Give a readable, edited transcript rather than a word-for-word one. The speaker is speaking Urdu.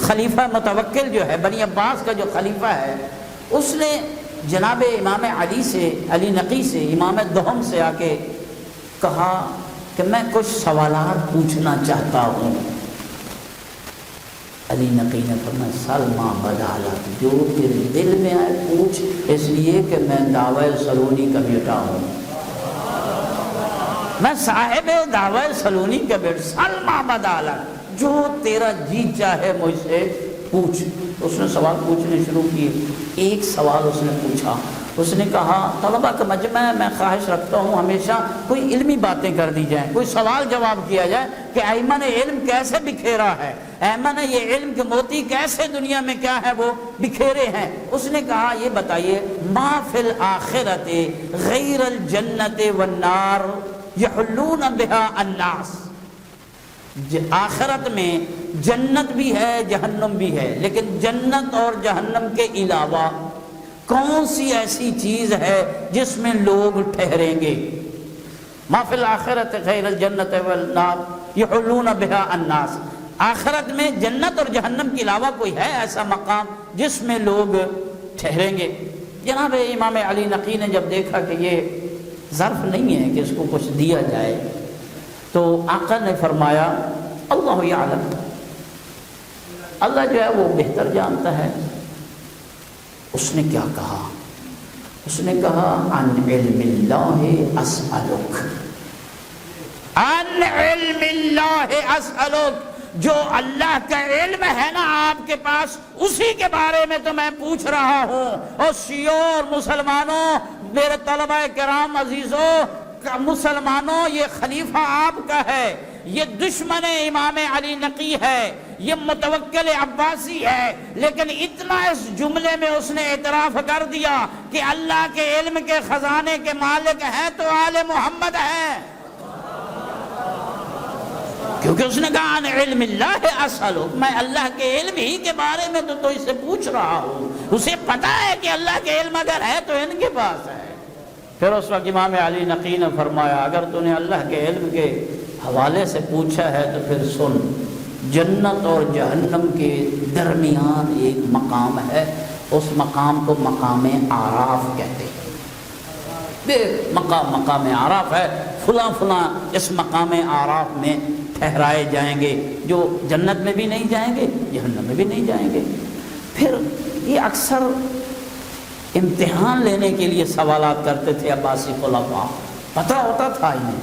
خلیفہ متوکل جو ہے بنی عباس کا جو خلیفہ ہے، اس نے جناب امام علی سے، علی نقی سے، امام دوم سے آ کے کہا کہ میں کچھ سوالات پوچھنا چاہتا ہوں۔ علی نقی نے فرمایا سلما بدالت، جو تیرے دل میں آئے پوچھ، اس لیے کہ میں دعوی سلونی کا بیٹا ہوں، میں صاحب دعوی سلونی کا بیٹا، سلما بدالت، جو تیرا جی چاہے مجھ سے پوچھ۔ اس نے سوال پوچھنے شروع کیے۔ ایک سوال اس نے پوچھا، اس نے کہا طلبہ کا مجمع ہے، میں خواہش رکھتا ہوں ہمیشہ کوئی علمی باتیں کر دی جائیں، کوئی سوال جواب کیا جائے کہ ائمہ نے علم کیسے بکھیرا ہے، ائمہ نے یہ علم کے موتی کیسے دنیا میں کیا ہے وہ بکھیرے ہیں۔ اس نے کہا یہ بتائیے ما فی الآخرۃ غیر الجنت والنار یحلون بہا الناس، آخرت میں جنت بھی ہے جہنم بھی ہے، لیکن جنت اور جہنم کے علاوہ کون سی ایسی چیز ہے جس میں لوگ ٹھہریں گے؟ ما فی الآخرۃ غیر الجنت والنار یحلون بہا الناس، آخرت میں جنت اور جہنم کے علاوہ کوئی ہے ایسا مقام جس میں لوگ ٹھہریں گے؟ جناب امام علی نقی نے جب دیکھا کہ یہ ظرف نہیں ہے کہ اس کو کچھ دیا جائے، تو آقا نے فرمایا اللہ یعلم، اللہ جو ہے وہ بہتر جانتا ہے۔ اس نے کیا کہا؟ اس نے کہا عن علم اللہ اسألک، عن علم اللہ اسألک، جو اللہ کا علم ہے نا آپ کے پاس، اسی کے بارے میں تو میں پوچھ رہا ہوں۔ اور شیعوں اور مسلمانوں، میرے طلبہ کرام عزیزوں، مسلمانوں، یہ خلیفہ آپ کا ہے، یہ دشمن امام علی نقی ہے، یہ متوکل عباسی ہے، لیکن اتنا اس جملے میں اس نے اعتراف کر دیا کہ اللہ کے علم کے خزانے کے مالک ہیں تو آل محمد ہیں، کیونکہ اس نے کہا عن علم اللہ اسألک، میں اللہ کے علم ہی کے بارے میں تو اسے پوچھ رہا ہوں، اسے پتا ہے کہ اللہ کے علم اگر ہے تو ان کے پاس ہے۔ پھر اس وقت امام علی نقی نے فرمایا اگر تو نے اللہ کے علم کے حوالے سے پوچھا ہے تو پھر سن، جنت اور جہنم کے درمیان ایک مقام ہے، اس مقام کو مقام اعراف کہتے ہیں۔ مقام اعراف ہے، فلاں فلاں اس مقام اعراف میں ٹھہرائے جائیں گے، جو جنت میں بھی نہیں جائیں گے جہنم میں بھی نہیں جائیں گے۔ پھر یہ اکثر امتحان لینے کے لیے سوالات کرتے تھے عباسی خلفاء، پتہ ہوتا تھا انہیں